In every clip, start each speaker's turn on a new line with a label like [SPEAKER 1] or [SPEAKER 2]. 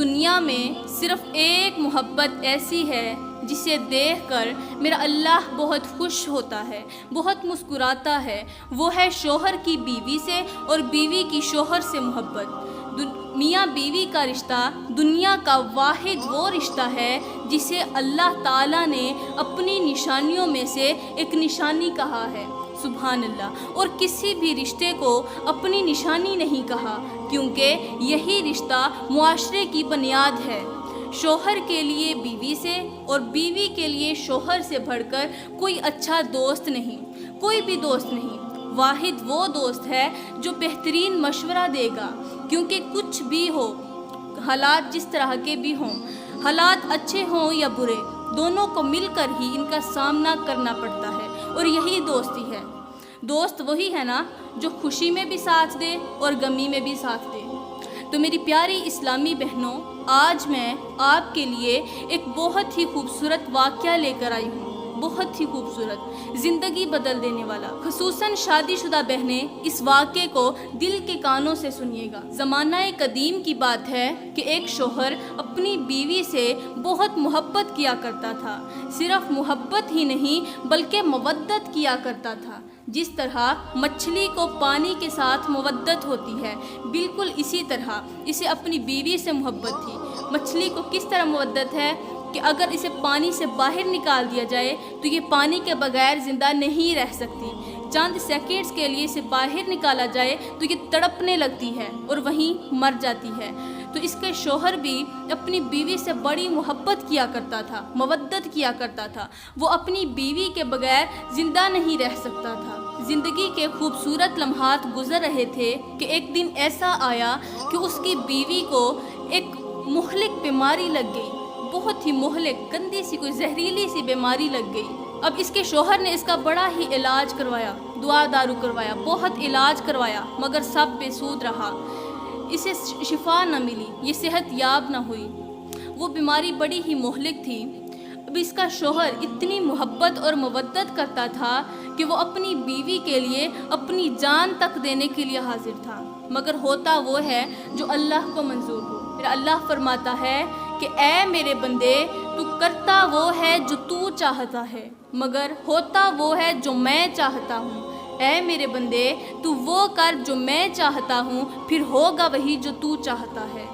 [SPEAKER 1] دنیا میں صرف ایک محبت ایسی ہے جسے دیکھ کر میرا اللہ بہت خوش ہوتا ہے، بہت مسکراتا ہے، وہ ہے شوہر کی بیوی سے اور بیوی کی شوہر سے محبت۔ میاں بیوی کا رشتہ دنیا کا واحد وہ رشتہ ہے جسے اللہ تعالیٰ نے اپنی نشانیوں میں سے ایک نشانی کہا ہے، سبحان اللہ، اور کسی بھی رشتے کو اپنی نشانی نہیں کہا، کیونکہ یہی رشتہ معاشرے کی بنیاد ہے۔ شوہر کے لیے بیوی سے اور بیوی کے لیے شوہر سے بڑھ کر کوئی اچھا دوست نہیں، کوئی بھی دوست نہیں۔ واحد وہ دوست ہے جو بہترین مشورہ دے گا، کیونکہ کچھ بھی ہو، حالات جس طرح کے بھی ہوں، حالات اچھے ہوں یا برے، دونوں کو مل کر ہی ان کا سامنا کرنا پڑتا ہے، اور یہی دوستی ہے۔ دوست وہی ہے نا جو خوشی میں بھی ساتھ دے اور غمی میں بھی ساتھ دے۔ تو میری پیاری اسلامی بہنوں، آج میں آپ کے لیے ایک بہت ہی خوبصورت واقعہ لے کر آئی ہوں، بہت ہی خوبصورت، زندگی بدل دینے والا۔ خصوصاً شادی شدہ بہنیں اس واقعے کو دل کے کانوں سے سنیے گا۔ زمانہ قدیم کی بات ہے کہ ایک شوہر اپنی بیوی سے بہت محبت کیا کرتا تھا، صرف محبت ہی نہیں بلکہ مودت کیا کرتا تھا۔ جس طرح مچھلی کو پانی کے ساتھ مودت ہوتی ہے، بالکل اسی طرح اسے اپنی بیوی سے محبت تھی۔ مچھلی کو کس طرح مودت ہے کہ اگر اسے پانی سے باہر نکال دیا جائے تو یہ پانی کے بغیر زندہ نہیں رہ سکتی، چند سیکنڈز کے لیے اسے باہر نکالا جائے تو یہ تڑپنے لگتی ہے اور وہیں مر جاتی ہے۔ تو اس کے شوہر بھی اپنی بیوی سے بڑی محبت کیا کرتا تھا، مودت کیا کرتا تھا، وہ اپنی بیوی کے بغیر زندہ نہیں رہ سکتا تھا۔ زندگی کے خوبصورت لمحات گزر رہے تھے کہ ایک دن ایسا آیا کہ اس کی بیوی کو ایک مہلک بیماری لگ گئی، بہت ہی مہلک، گندی سی کوئی زہریلی سی بیماری لگ گئی۔ اب اس کے شوہر نے اس کا بڑا ہی علاج کروایا، دعا دارو کروایا، بہت علاج کروایا، مگر سب بے سود رہا، اسے شفا نہ ملی، یہ صحت یاب نہ ہوئی۔ وہ بیماری بڑی ہی مہلک تھی۔ اب اس کا شوہر اتنی محبت اور مودت کرتا تھا کہ وہ اپنی بیوی کے لیے اپنی جان تک دینے کے لیے حاضر تھا، مگر ہوتا وہ ہے جو اللہ کو منظور ہو۔ پھر اللہ فرماتا ہے کہ اے میرے بندے، تو کرتا وہ ہے جو تو چاہتا ہے، مگر ہوتا وہ ہے جو میں چاہتا ہوں۔ اے میرے بندے، تو وہ کر جو میں چاہتا ہوں، پھر ہوگا وہی جو تو چاہتا ہے۔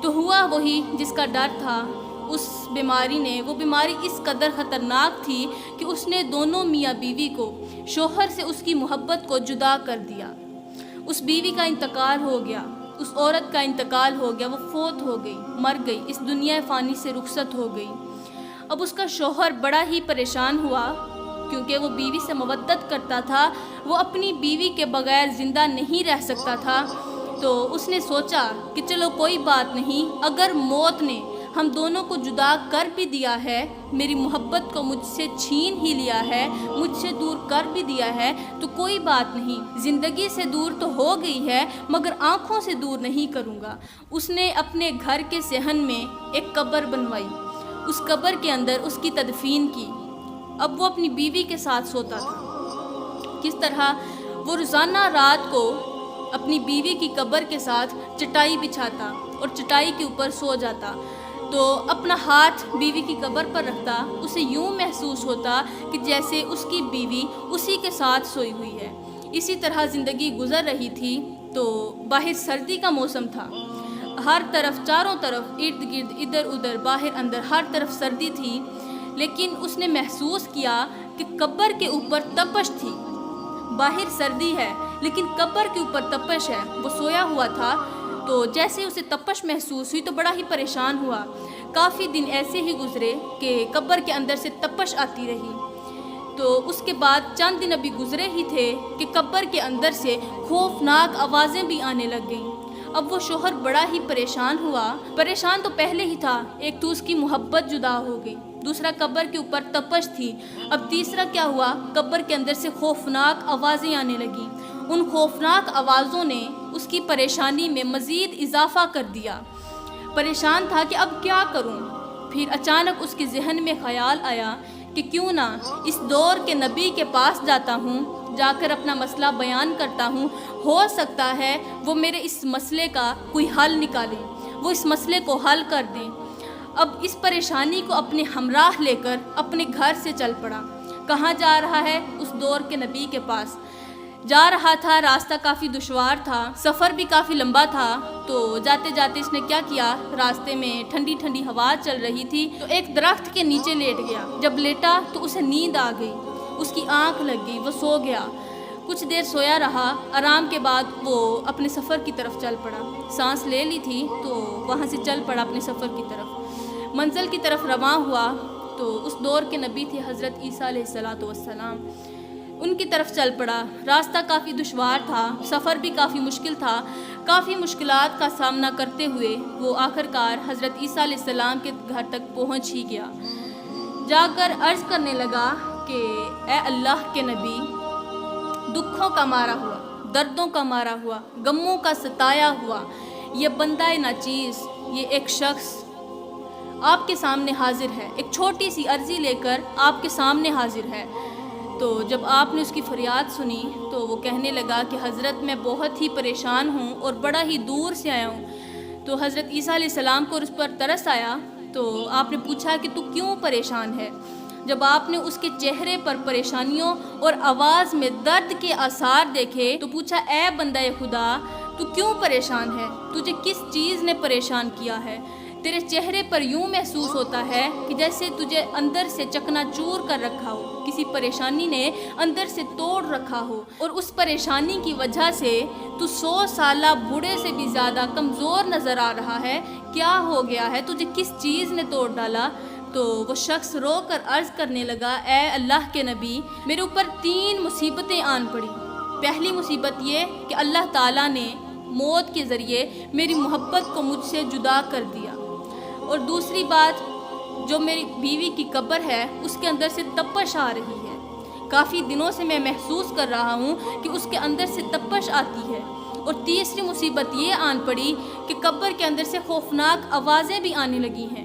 [SPEAKER 1] تو ہوا وہی جس کا ڈر تھا۔ اس بیماری نے، وہ بیماری اس قدر خطرناک تھی کہ اس نے دونوں میاں بیوی کو، شوہر سے اس کی محبت کو جدا کر دیا۔ اس بیوی کا انتقال ہو گیا، اس عورت کا انتقال ہو گیا، وہ فوت ہو گئی، مر گئی، اس دنیا فانی سے رخصت ہو گئی۔ اب اس کا شوہر بڑا ہی پریشان ہوا، کیونکہ وہ بیوی سے مودت کرتا تھا، وہ اپنی بیوی کے بغیر زندہ نہیں رہ سکتا تھا۔ تو اس نے سوچا کہ چلو کوئی بات نہیں، اگر موت نے ہم دونوں کو جدا کر بھی دیا ہے، میری محبت کو مجھ سے چھین ہی لیا ہے، مجھ سے دور کر بھی دیا ہے، تو کوئی بات نہیں، زندگی سے دور تو ہو گئی ہے مگر آنکھوں سے دور نہیں کروں گا۔ اس نے اپنے گھر کے صحن میں ایک قبر بنوائی، اس قبر کے اندر اس کی تدفین کی۔ اب وہ اپنی بیوی کے ساتھ سوتا تھا۔ کس طرح وہ روزانہ رات کو اپنی بیوی کی قبر کے ساتھ چٹائی بچھاتا اور چٹائی کے اوپر سو جاتا، تو اپنا ہاتھ بیوی کی قبر پر رکھتا، اسے یوں محسوس ہوتا کہ جیسے اس کی بیوی اسی کے ساتھ سوئی ہوئی ہے۔ اسی طرح زندگی گزر رہی تھی۔ تو باہر سردی کا موسم تھا، ہر طرف، چاروں طرف، ارد گرد، ادھر ادھر، باہر اندر، ہر طرف سردی تھی، لیکن اس نے محسوس کیا کہ قبر کے اوپر تپش تھی۔ باہر سردی ہے لیکن قبر کے اوپر تپش ہے۔ وہ سویا ہوا تھا، تو جیسے اسے تپش محسوس ہوئی تو بڑا ہی پریشان ہوا۔ کافی دن ایسے ہی گزرے کہ قبر کے اندر سے تپش آتی رہی۔ تو اس کے بعد چند دن ابھی گزرے ہی تھے کہ قبر کے اندر سے خوفناک آوازیں بھی آنے لگ گئیں۔ اب وہ شوہر بڑا ہی پریشان ہوا۔ پریشان تو پہلے ہی تھا، ایک تو اس کی محبت جدا ہو گئی، دوسرا قبر کے اوپر تپش تھی، اب تیسرا کیا ہوا، قبر کے اندر سے خوفناک آوازیں آنے لگیں۔ ان خوفناک آوازوں نے اس کی پریشانی میں مزید اضافہ کر دیا۔ پریشان تھا کہ اب کیا کروں۔ پھر اچانک اس کے ذہن میں خیال آیا کہ کیوں نہ اس دور کے نبی کے پاس جاتا ہوں، جا کر اپنا مسئلہ بیان کرتا ہوں، ہو سکتا ہے وہ میرے اس مسئلے کا کوئی حل نکالے، وہ اس مسئلے کو حل کر دیں۔ اب اس پریشانی کو اپنے ہمراہ لے کر اپنے گھر سے چل پڑا۔ کہاں جا رہا ہے؟ اس دور کے نبی کے پاس جا رہا تھا۔ راستہ کافی دشوار تھا، سفر بھی کافی لمبا تھا۔ تو جاتے جاتے اس نے کیا کیا، راستے میں ٹھنڈی ٹھنڈی ہوا چل رہی تھی تو ایک درخت کے نیچے لیٹ گیا۔ جب لیٹا تو اسے نیند آ گئی، اس کی آنکھ لگ گئی، وہ سو گیا۔ کچھ دیر سویا رہا، آرام کے بعد وہ اپنے سفر کی طرف چل پڑا۔ سانس لے لی تھی تو وہاں سے چل پڑا اپنے سفر کی طرف، منزل کی طرف رواں ہوا۔ تو اس دور کے نبی تھے حضرت عیسیٰ علیہ السلام، ان کی طرف چل پڑا۔ راستہ کافی دشوار تھا، سفر بھی کافی مشکل تھا۔ کافی مشکلات کا سامنا کرتے ہوئے وہ آخرکار حضرت عیسیٰ علیہ السلام کے گھر تک پہنچ ہی گیا۔ جا کر عرض کرنے لگا کہ اے اللہ کے نبی، دکھوں کا مارا ہوا، دردوں کا مارا ہوا، غموں کا ستایا ہوا یہ بندہ ناچیز، یہ ایک شخص آپ کے سامنے حاضر ہے، ایک چھوٹی سی عرضی لے کر آپ کے سامنے حاضر ہے۔ تو جب آپ نے اس کی فریاد سنی تو وہ کہنے لگا کہ حضرت میں بہت ہی پریشان ہوں اور بڑا ہی دور سے آیا ہوں۔ تو حضرت عیسیٰ علیہ السلام کو اس پر ترس آیا تو آپ نے پوچھا کہ تو کیوں پریشان ہے؟ جب آپ نے اس کے چہرے پر پریشانیوں اور آواز میں درد کے آثار دیکھے تو پوچھا اے بندہ خدا، تو کیوں پریشان ہے؟ تجھے کس چیز نے پریشان کیا ہے؟ تیرے چہرے پر یوں محسوس ہوتا ہے کہ جیسے تجھے اندر سے چکنا چور کر رکھا ہو، کسی پریشانی نے اندر سے توڑ رکھا ہو، اور اس پریشانی کی وجہ سے تو 100 سالہ بوڑھے سے بھی زیادہ کمزور نظر آ رہا ہے۔ کیا ہو گیا ہے؟ تجھے کس چیز نے توڑ ڈالا؟ تو وہ شخص رو کر عرض کرنے لگا اے اللہ کے نبی، میرے اوپر 3 مصیبتیں آن پڑی۔ پہلی مصیبت یہ کہ اللہ تعالیٰ نے موت کے ذریعے میری محبت کو مجھ سے جدا کر دیا، اور دوسری بات جو میری بیوی کی قبر ہے اس کے اندر سے تپش آ رہی ہے۔ کافی دنوں سے میں محسوس کر رہا ہوں کہ اس کے اندر سے تپش آتی ہے، اور تیسری مصیبت یہ آن پڑی کہ قبر کے اندر سے خوفناک آوازیں بھی آنے لگی ہیں۔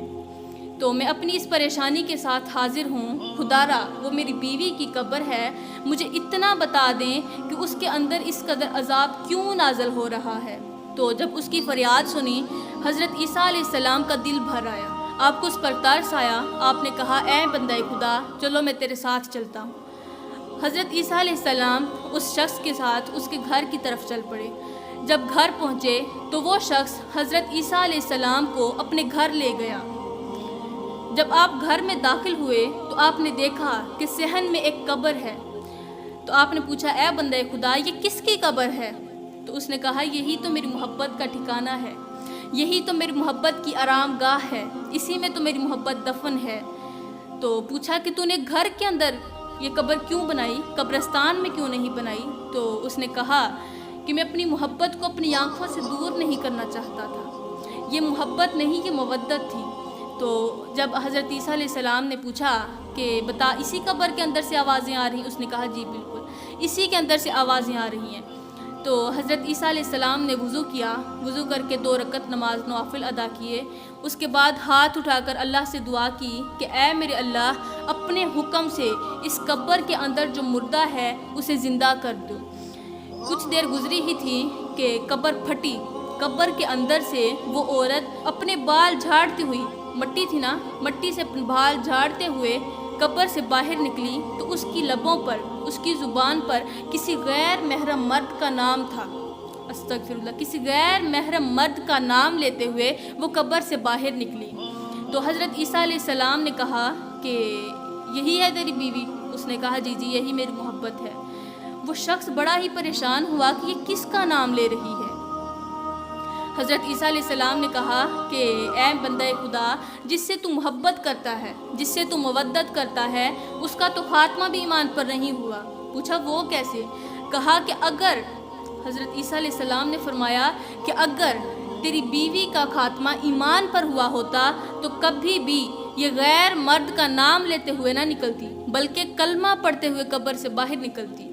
[SPEAKER 1] تو میں اپنی اس پریشانی کے ساتھ حاضر ہوں، خدارا وہ میری بیوی کی قبر ہے، مجھے اتنا بتا دیں کہ اس کے اندر اس قدر عذاب کیوں نازل ہو رہا ہے۔ تو جب اس کی فریاد سنی حضرت عیسیٰ علیہ السلام کا دل بھر آیا، آپ کو اس پر ترس آیا۔ آپ نے کہا اے بندہ خدا، چلو میں تیرے ساتھ چلتا ہوں۔ حضرت عیسیٰ علیہ السلام اس شخص کے ساتھ اس کے گھر کی طرف چل پڑے۔ جب گھر پہنچے تو وہ شخص حضرت عیسیٰ علیہ السلام کو اپنے گھر لے گیا۔ جب آپ گھر میں داخل ہوئے تو آپ نے دیکھا کہ صحن میں ایک قبر ہے۔ تو آپ نے پوچھا اے بندہ خدا، یہ کس کی قبر ہے؟ تو اس نے کہا یہی تو میری محبت کا ٹھکانہ ہے، یہی تو میری محبت کی آرام گاہ ہے، اسی میں تو میری محبت دفن ہے۔ تو پوچھا کہ تو نے گھر کے اندر یہ قبر کیوں بنائی، قبرستان میں کیوں نہیں بنائی؟ تو اس نے کہا کہ میں اپنی محبت کو اپنی آنکھوں سے دور نہیں کرنا چاہتا تھا، یہ محبت نہیں، یہ مودت تھی۔ تو جب حضرت عیسیٰ علیہ السلام نے پوچھا کہ بتا اسی قبر کے اندر سے آوازیں آ رہی ہیں؟ اس نے کہا جی بالکل اسی کے اندر سے آوازیں آ رہی ہیں۔ تو حضرت عیسیٰ علیہ السلام نے وضو کیا، وضو کر کے 2 رکعت نماز نوافل ادا کیے۔ اس کے بعد ہاتھ اٹھا کر اللہ سے دعا کی کہ اے میرے اللہ، اپنے حکم سے اس قبر کے اندر جو مردہ ہے اسے زندہ کر دو۔ کچھ دیر گزری ہی تھی کہ قبر پھٹی۔ قبر کے اندر سے وہ عورت اپنے بال جھاڑتی ہوئی، مٹی تھی نا، مٹی سے بال جھاڑتے ہوئے قبر سے باہر نکلی تو اس کی لبوں پر، اس کی زبان پر کسی غیر محرم مرد کا نام تھا۔ استغفر اللہ، کسی غیر محرم مرد کا نام لیتے ہوئے وہ قبر سے باہر نکلی۔ تو حضرت عیسیٰ علیہ السلام نے کہا کہ یہی ہے تیری بیوی؟ اس نے کہا جی جی یہی میری محبت ہے۔ وہ شخص بڑا ہی پریشان ہوا کہ یہ کس کا نام لے رہی ہے۔ حضرت عیسیٰ علیہ السلام نے کہا کہ اے بندہ خدا، جس سے تو محبت کرتا ہے، جس سے تو مودت کرتا ہے، اس کا تو خاتمہ بھی ایمان پر نہیں ہوا۔ پوچھا وہ کیسے؟ کہا کہ اگر حضرت عیسیٰ علیہ السلام نے فرمایا کہ اگر تیری بیوی کا خاتمہ ایمان پر ہوا ہوتا تو کبھی بھی یہ غیر مرد کا نام لیتے ہوئے نہ نکلتی، بلکہ کلمہ پڑھتے ہوئے قبر سے باہر نکلتی۔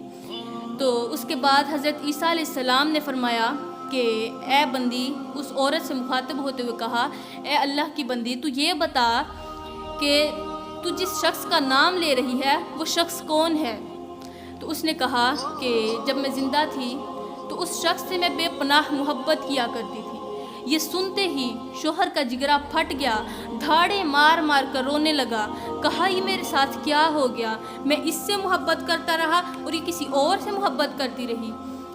[SPEAKER 1] تو اس کے بعد حضرت عیسیٰ علیہ السلام نے فرمایا کہ اے بندی، اس عورت سے مخاطب ہوتے ہوئے کہا اے اللہ کی بندی، تو یہ بتا کہ تو جس شخص کا نام لے رہی ہے وہ شخص کون ہے؟ تو اس نے کہا کہ جب میں زندہ تھی تو اس شخص سے میں بے پناہ محبت کیا کرتی تھی، یہ سنتے ہی شوہر کا جگرا پھٹ گیا، دھاڑے مار مار کر رونے لگا۔ کہا یہ میرے ساتھ کیا ہو گیا؟ میں اس سے محبت کرتا رہا اور یہ کسی اور سے محبت کرتی رہی۔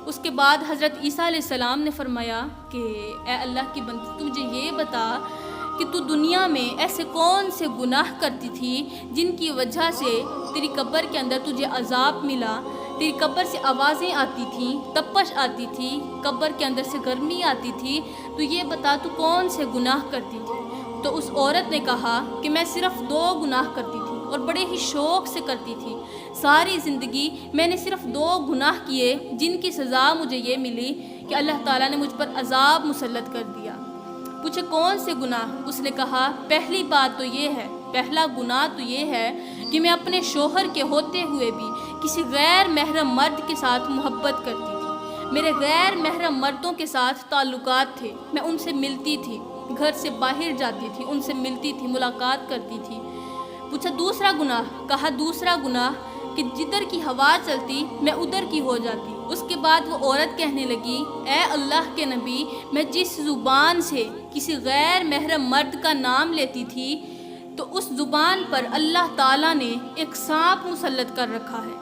[SPEAKER 1] اس کے بعد حضرت عیسیٰ علیہ السلام نے فرمایا کہ اے اللہ کی بندی، تو مجھے یہ بتا کہ تو دنیا میں ایسے کون سے گناہ کرتی تھی جن کی وجہ سے تیری قبر کے اندر تجھے عذاب ملا، تیری قبر سے آوازیں آتی تھیں، تپش آتی تھی، قبر کے اندر سے گرمی آتی تھی، تو یہ بتا تو کون سے گناہ کرتی تھی؟ تو اس عورت نے کہا کہ میں صرف 2 گناہ کرتی تھی اور بڑے ہی شوق سے کرتی تھی۔ ساری زندگی میں نے صرف 2 گناہ کیے جن کی سزا مجھے یہ ملی کہ اللہ تعالیٰ نے مجھ پر عذاب مسلط کر دیا۔ پوچھے کون سے گناہ؟ اس نے کہا پہلی بات تو یہ ہے، پہلا گناہ تو یہ ہے کہ میں اپنے شوہر کے ہوتے ہوئے بھی کسی غیر محرم مرد کے ساتھ محبت کرتی تھی۔ میرے غیر محرم مردوں کے ساتھ تعلقات تھے، میں ان سے ملتی تھی، گھر سے باہر جاتی تھی، ان سے ملتی تھی، ملاقات کرتی تھی۔ پوچھا دوسرا گناہ؟ کہا دوسرا گناہ کہ جدھر کی ہوا چلتی میں ادھر کی ہو جاتی۔ اس کے بعد وہ عورت کہنے لگی اے اللہ کے نبی، میں جس زبان سے کسی غیر محرم مرد کا نام لیتی تھی تو اس زبان پر اللہ تعالیٰ نے ایک سانپ مسلط کر رکھا ہے۔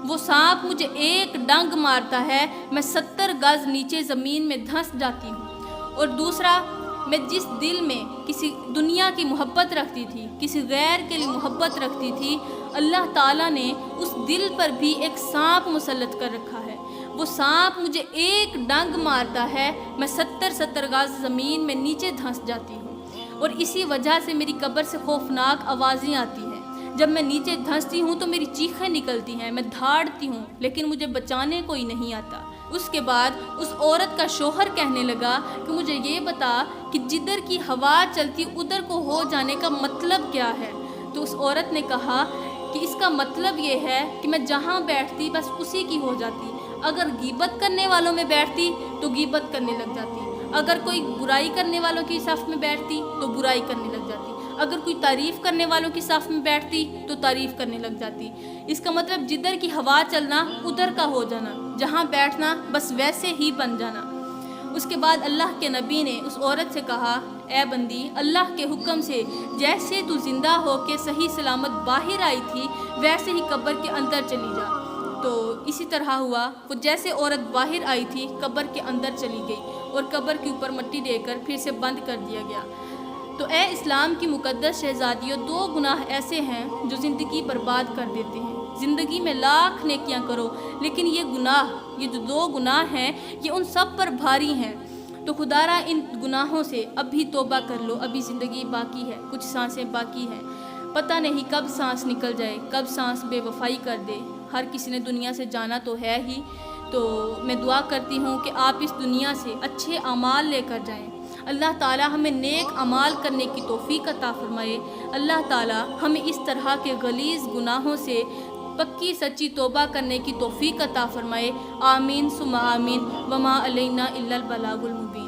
[SPEAKER 1] وہ سانپ مجھے ایک ڈنگ مارتا ہے، میں 70 گز نیچے زمین میں دھنس جاتی ہوں۔ اور دوسرا، میں جس دل میں کسی دنیا کی محبت رکھتی تھی، کسی غیر کے لیے محبت رکھتی تھی، اللہ تعالیٰ نے اس دل پر بھی ایک سانپ مسلط کر رکھا ہے۔ وہ سانپ مجھے ایک ڈنگ مارتا ہے، میں 70 گز زمین میں نیچے دھنس جاتی ہوں، اور اسی وجہ سے میری قبر سے خوفناک آوازیں آتی ہیں۔ جب میں نیچے دھنستی ہوں تو میری چیخیں نکلتی ہیں، میں دھاڑتی ہوں، لیکن مجھے بچانے کوئی نہیں آتا۔ اس کے بعد اس عورت کا شوہر کہنے لگا کہ مجھے یہ بتا کہ جدھر کی ہوا چلتی ادھر کو ہو جانے کا مطلب کیا ہے؟ تو اس عورت نے کہا کہ اس کا مطلب یہ ہے کہ میں جہاں بیٹھتی بس اسی کی ہو جاتی۔ اگر غیبت کرنے والوں میں بیٹھتی تو غیبت کرنے لگ جاتی، اگر کوئی برائی کرنے والوں کی صف میں بیٹھتی تو برائی کرنے لگ جاتی، اگر کوئی تعریف کرنے والوں کی صف میں بیٹھتی تو تعریف کرنے لگ جاتی۔ اس کا مطلب جدھر کی ہوا چلنا ادھر کا ہو جانا، جہاں بیٹھنا بس ویسے ہی بن جانا۔ اس کے بعد اللہ کے نبی نے اس عورت سے کہا اے بندی، اللہ کے حکم سے جیسے تو زندہ ہو کے صحیح سلامت باہر آئی تھی ویسے ہی قبر کے اندر چلی جا۔ تو اسی طرح ہوا، وہ جیسے عورت باہر آئی تھی قبر کے اندر چلی گئی اور قبر کے اوپر مٹی دے کر پھر سے بند کر دیا گیا۔ تو اے اسلام کی مقدس شہزادیوں، 2 گناہ ایسے ہیں جو زندگی برباد کر دیتے ہیں۔ زندگی میں لاکھ نیکیاں کرو لیکن یہ جو 2 گناہ ہیں یہ ان سب پر بھاری ہیں۔ تو خدارا ان گناہوں سے اب بھی توبہ کر لو، ابھی زندگی باقی ہے، کچھ سانسیں باقی ہیں، پتہ نہیں کب سانس نکل جائے، کب سانس بے وفائی کر دے۔ ہر کسی نے دنیا سے جانا تو ہے ہی، تو میں دعا کرتی ہوں کہ آپ اس دنیا سے اچھے اعمال لے کر جائیں۔ اللہ تعالیٰ ہمیں نیک اعمال کرنے کی توفیق عطا فرمائے۔ اللہ تعالیٰ ہمیں اس طرح کے غلیظ گناہوں سے پکی سچی توبہ کرنے کی توفیق عطا فرمائے۔ آمین ثم آمین۔ وما علینا الا البلاغ المبین۔